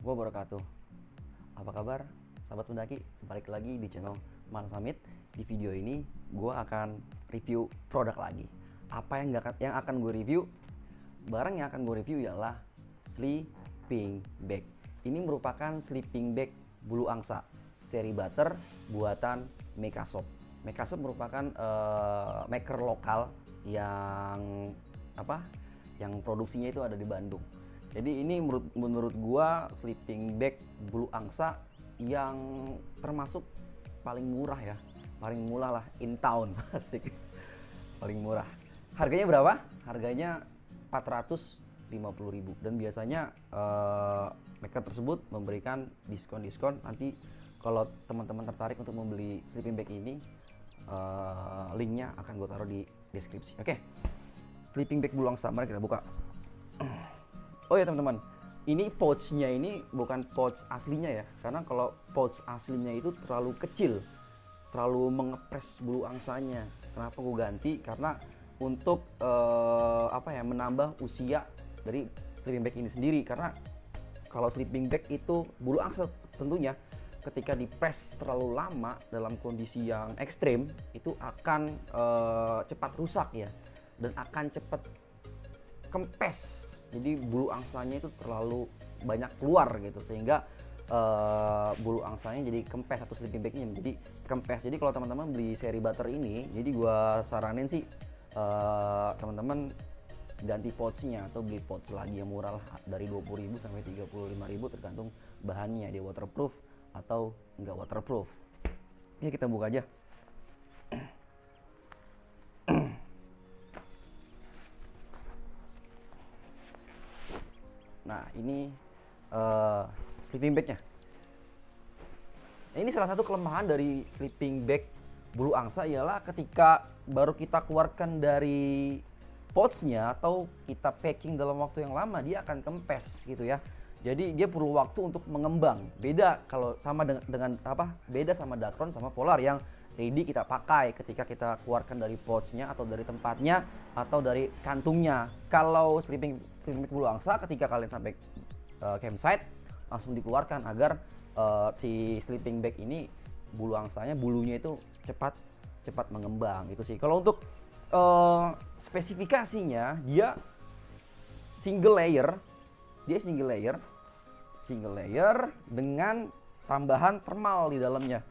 wabarakatuh. Apa kabar sahabat pendaki? Balik lagi di channel Man Summit. Di video ini gue akan review produk lagi. Apa yang akan gue review? Barang yang akan gue review ialah sleeping bag. Ini merupakan sleeping bag bulu angsa seri butter buatan Mekashop. Mekashop merupakan maker lokal yang produksinya itu ada di Bandung. Jadi ini menurut gua sleeping bag bulu angsa yang termasuk paling murah ya, paling murah lah in town. Asik, paling murah. Harganya berapa? Harganya 450.000, dan biasanya maker tersebut memberikan diskon. Nanti kalau teman-teman tertarik untuk membeli sleeping bag ini, linknya akan gue taruh di deskripsi. Oke, sleeping bag bulu angsa, mari kita buka. Oh ya teman-teman, ini pouchnya ini bukan pouch aslinya ya, karena kalau pouch aslinya itu terlalu kecil, terlalu mengepres bulu angsanya. Kenapa gue ganti? Karena untuk menambah usia dari sleeping bag ini sendiri. Karena kalau sleeping bag itu bulu angsa tentunya ketika dipres terlalu lama dalam kondisi yang ekstrim itu akan cepat rusak ya, dan akan cepat kempes. Jadi bulu angsanya itu terlalu banyak keluar gitu, sehingga bulu angsanya jadi kempes, atau sleeping bagnya menjadi kempes. Jadi kalau teman-teman beli seri butter ini, jadi gua saranin sih teman-teman ganti pouchnya atau beli pouch lagi yang murah lah, dari 20.000 sampai 35.000 tergantung bahannya, dia waterproof atau enggak waterproof. Ya kita buka aja. Nah ini sleeping bagnya. Nah, ini salah satu kelemahan dari sleeping bag bulu angsa ialah ketika baru kita keluarkan dari pouchnya atau kita packing dalam waktu yang lama, dia akan kempes gitu ya. Jadi dia perlu waktu untuk mengembang. Beda kalau sama beda sama Dacron sama Polar yang ready kita pakai ketika kita keluarkan dari pouchnya atau dari tempatnya atau dari kantungnya. Kalau sleeping bag bulu angsa, ketika kalian sampai campsite langsung dikeluarkan agar si sleeping bag ini bulunya itu cepat mengembang gitu sih. Kalau untuk spesifikasinya, dia single layer dengan tambahan thermal di dalamnya.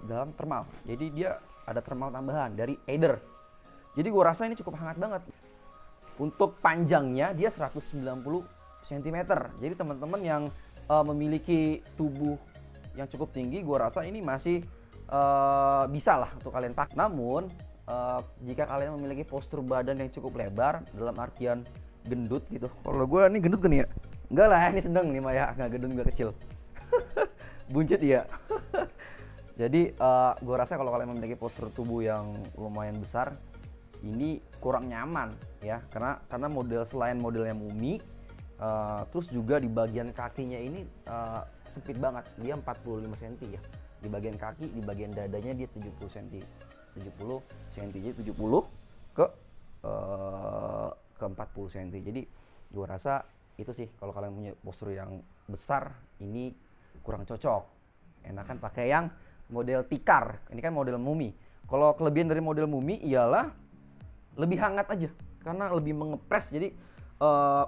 Dalam thermal, jadi dia ada thermal tambahan dari Aether. Jadi gue rasa ini cukup hangat banget. Untuk panjangnya dia 190 cm. Jadi teman-teman yang memiliki tubuh yang cukup tinggi, gue rasa ini masih bisa lah untuk kalian pakai. Namun jika kalian memiliki postur badan yang cukup lebar, dalam artian gendut gitu. Kalau gue ini gendut kan ya? Enggak lah, ini sedang nih Maya, nggak gendut nggak kecil. Buncit ya. Jadi gue rasa kalau kalian memiliki postur tubuh yang lumayan besar, ini kurang nyaman ya, karena selain modelnya mumi, terus juga di bagian kakinya ini sempit banget. Dia 45 cm ya di bagian kaki, di bagian dadanya dia 70 cm, jadi 70 ke 40 cm. Jadi gue rasa itu sih, kalau kalian punya postur yang besar ini kurang cocok. Enakan pakai yang model tikar. Ini kan model mumi. Kalau kelebihan dari model mumi ialah lebih hangat aja, karena lebih mengepres. Jadi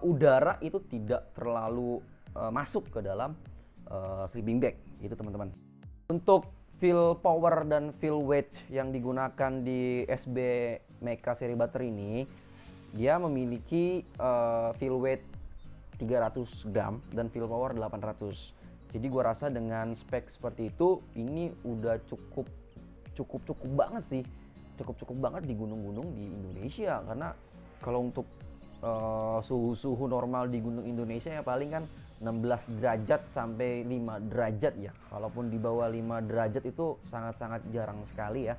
udara itu tidak terlalu masuk ke dalam sleeping bag itu teman-teman. Untuk feel power dan feel weight yang digunakan di SB Meka seri butter ini, dia memiliki feel weight 300 gram dan feel power 800. Jadi gue rasa dengan spek seperti itu, ini udah cukup banget sih, cukup banget di gunung-gunung di Indonesia. Karena kalau untuk suhu normal di gunung Indonesia ya paling kan 16 derajat sampai 5 derajat ya. Kalaupun di bawah 5 derajat itu sangat-sangat jarang sekali ya.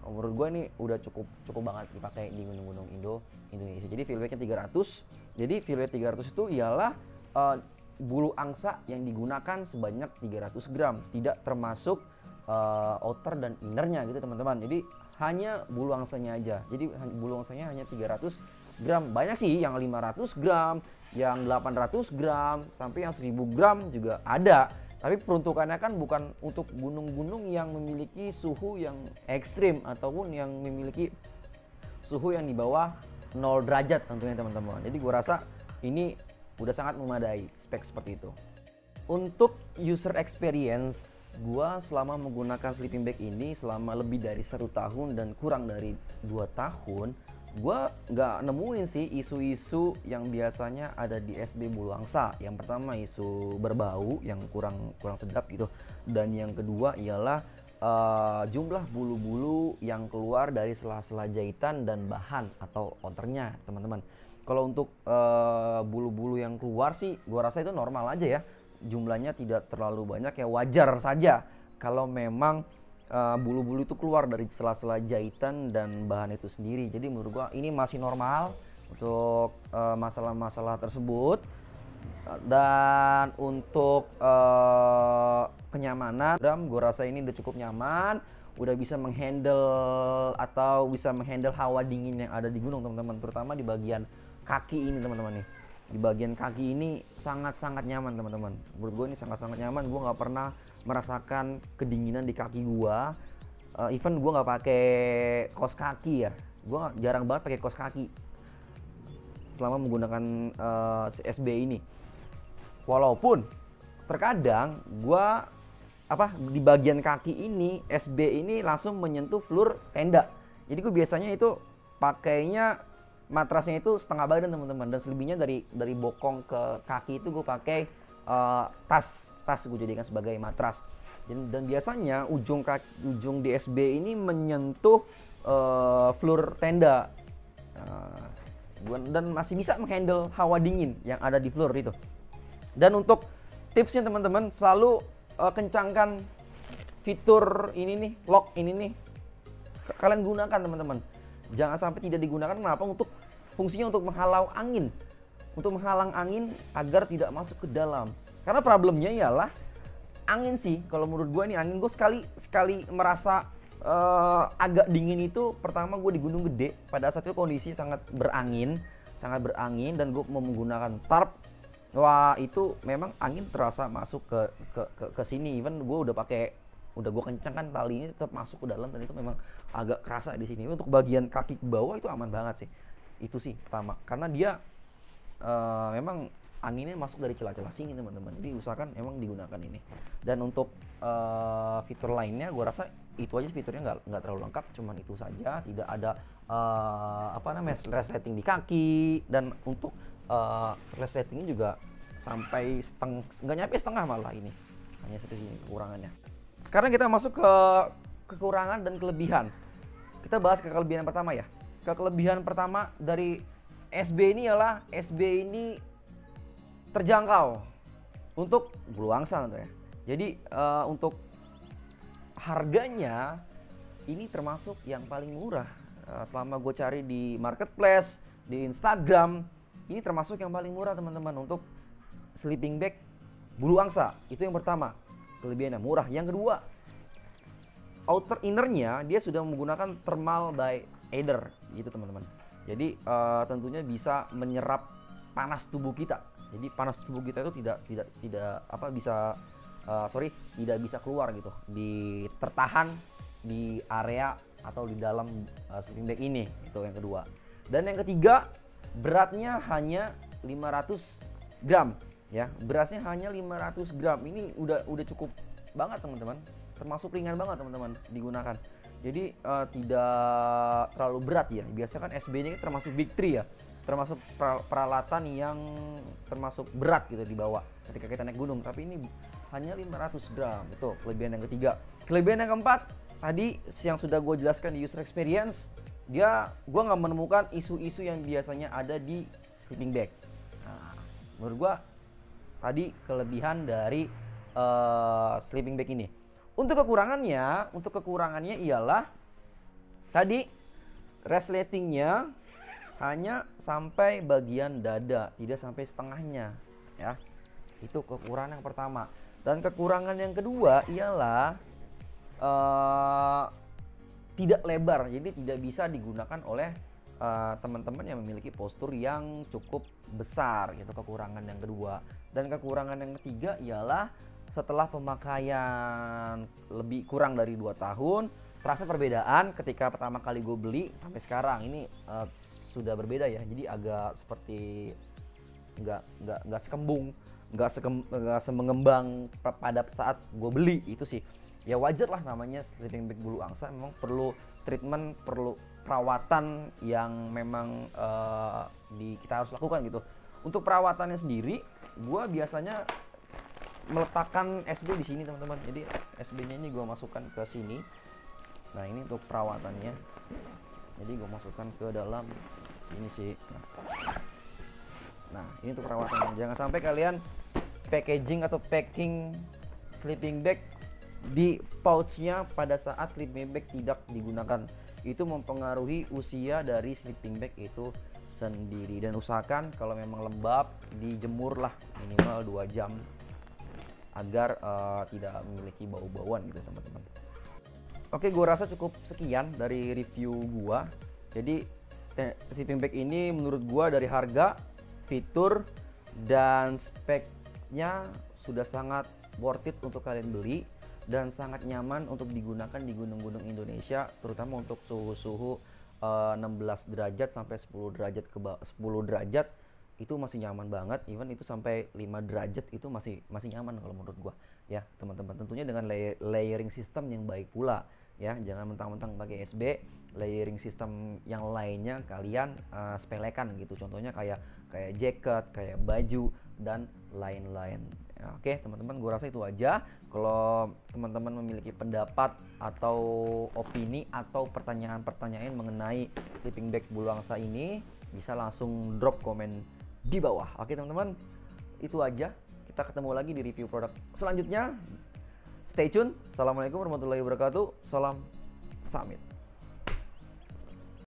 Menurut gue ini udah cukup banget dipakai di gunung-gunung Indonesia. Jadi feel weightnya 300. Jadi feel weight 300 itu ialah bulu angsa yang digunakan sebanyak 300 gram, tidak termasuk outer dan innernya gitu teman-teman. Jadi hanya bulu angsanya aja. Jadi bulu angsanya hanya 300 gram. Banyak sih yang 500 gram, yang 800 gram, sampai yang 1000 gram juga ada. Tapi peruntukannya kan bukan untuk gunung-gunung yang memiliki suhu yang ekstrim ataupun yang memiliki suhu yang di bawah 0 derajat tentunya teman-teman. Jadi gue rasa ini udah sangat memadai spek seperti itu. Untuk user experience, gue selama menggunakan sleeping bag ini selama lebih dari 1 tahun dan kurang dari 2 tahun, gue nggak nemuin sih isu-isu yang biasanya ada di SB bulu angsa. Yang pertama isu berbau yang kurang sedap gitu, dan yang kedua ialah jumlah bulu-bulu yang keluar dari sela-sela jahitan dan bahan atau outernya teman-teman. Kalau untuk bulu-bulu yang keluar sih gue rasa itu normal aja ya, jumlahnya tidak terlalu banyak ya, wajar saja kalau memang bulu-bulu itu keluar dari sela-sela jahitan dan bahan itu sendiri. Jadi menurut gua ini masih normal untuk masalah-masalah tersebut. Dan untuk kenyamanan, gua rasa ini udah cukup nyaman, udah bisa menghandle atau bisa menghandle hawa dingin yang ada di gunung teman-teman, terutama di bagian kaki ini teman-teman nih. Di bagian kaki ini sangat-sangat nyaman teman-teman. Menurut gue ini sangat-sangat nyaman. Gue nggak pernah merasakan kedinginan di kaki gue. Even gue nggak pakai kaos kaki ya. Gue jarang banget pakai kaos kaki selama menggunakan SB ini. Walaupun terkadang gue di bagian kaki ini SB ini langsung menyentuh floor tenda. Jadi gue biasanya itu pakainya matrasnya itu setengah badan teman-teman, dan selebihnya dari bokong ke kaki itu gue pakai tas gue jadikan sebagai matras. Dan biasanya ujung DSB ini menyentuh floor tenda, dan masih bisa menghandle hawa dingin yang ada di floor itu. Dan untuk tipsnya teman-teman, selalu kencangkan fitur ini nih, lock ini nih, kalian gunakan teman-teman. Jangan sampai tidak digunakan. Kenapa? Untuk fungsinya untuk menghalau angin, untuk menghalang angin agar tidak masuk ke dalam. Karena problemnya ialah angin sih. Kalau menurut gue nih, angin gue sekali merasa agak dingin itu, pertama gue di Gunung Gede. Pada saat itu kondisi sangat berangin, dan gue mau menggunakan tarp. Wah, itu memang angin terasa masuk ke sini. Even gue udah gue kencangkan tali ini tetap masuk ke dalam, dan itu memang agak kerasa di sini. Untuk bagian kaki ke bawah itu aman banget sih. Itu sih pertama, karena dia memang anginnya masuk dari celah-celah sini teman-teman. Jadi usahakan emang digunakan ini. Dan untuk fitur lainnya, gue rasa itu aja fiturnya, nggak terlalu lengkap, cuman itu saja. Tidak ada resleting di kaki, dan untuk resletingnya juga sampai nggak nyampe setengah malah ini, hanya seperti ini kekurangannya. Sekarang kita masuk ke kekurangan dan kelebihan. Kita bahas ke kelebihan yang pertama ya. Kelebihan pertama dari SB ini ialah SB ini terjangkau untuk bulu angsa ya. Jadi untuk harganya ini termasuk yang paling murah. Selama gue cari di marketplace, di Instagram, ini termasuk yang paling murah teman-teman untuk sleeping bag bulu angsa. Itu yang pertama, kelebihannya murah. Yang kedua, outer innernya dia sudah menggunakan thermal by Aider gitu teman-teman. Jadi tentunya bisa menyerap panas tubuh kita. Jadi panas tubuh kita itu tidak bisa keluar gitu, tertahan di area atau di dalam sleeping bag ini. Itu yang kedua. Dan yang ketiga, beratnya hanya 500 gram ya. Beratnya hanya 500 gram. Ini udah cukup banget teman-teman. Termasuk ringan banget teman-teman digunakan. Jadi tidak terlalu berat ya. Biasanya kan SB-nya termasuk big three ya, termasuk peralatan yang termasuk berat gitu dibawa ketika kita naik gunung. Tapi ini hanya 500 gram. Itu kelebihan yang ketiga. Kelebihan yang keempat, tadi yang sudah gue jelaskan di user experience, gue nggak menemukan isu-isu yang biasanya ada di sleeping bag. Nah, menurut gue tadi kelebihan dari sleeping bag ini. Untuk kekurangannya ialah tadi resletingnya hanya sampai bagian dada, tidak sampai setengahnya ya. Itu kekurangan yang pertama. Dan kekurangan yang kedua ialah tidak lebar, jadi tidak bisa digunakan oleh teman-teman yang memiliki postur yang cukup besar gitu, kekurangan yang kedua. Dan kekurangan yang ketiga ialah setelah pemakaian lebih kurang dari 2 tahun, terasa perbedaan ketika pertama kali gue beli sampai sekarang ini sudah berbeda ya. Jadi agak seperti nggak sekembung, nggak semengembang pada saat gue beli itu sih. Ya wajar lah, namanya sleeping bag bulu angsa memang perlu treatment, perlu perawatan yang memang kita harus lakukan gitu. Untuk perawatannya sendiri, gue biasanya meletakkan SB di sini teman-teman. Jadi SB-nya ini gue masukkan ke sini. Nah ini untuk perawatannya. Jadi gue masukkan ke dalam sini sih. Nah ini untuk perawatannya. Jangan sampai kalian packaging atau packing sleeping bag di pouchnya pada saat sleeping bag tidak digunakan. Itu mempengaruhi usia dari sleeping bag itu sendiri. Dan usahakan kalau memang lembab, dijemur lah minimal 2 jam agar tidak memiliki bau-bauan gitu teman-teman. Oke, gue rasa cukup sekian dari review gue. Jadi sleeping bag ini menurut gue dari harga, fitur, dan speknya sudah sangat worth it untuk kalian beli dan sangat nyaman untuk digunakan di gunung-gunung Indonesia, terutama untuk suhu-suhu 16 derajat sampai 10 derajat 10 derajat itu masih nyaman banget. Even itu sampai 5 derajat itu masih nyaman kalau menurut gua ya teman-teman. Tentunya dengan layering system yang baik pula ya. Jangan mentang-mentang pakai SB, layering system yang lainnya kalian sepelekan gitu. Contohnya kayak jaket, kayak baju dan lain-lain. Ya, oke teman-teman, gua rasa itu aja. Kalau teman-teman memiliki pendapat atau opini atau pertanyaan-pertanyaan mengenai sleeping bag bulu angsa ini, bisa langsung drop komen di bawah. Oke teman-teman, itu aja. Kita ketemu lagi di review produk selanjutnya. Stay tune. Assalamualaikum warahmatullahi wabarakatuh. Salam Summit.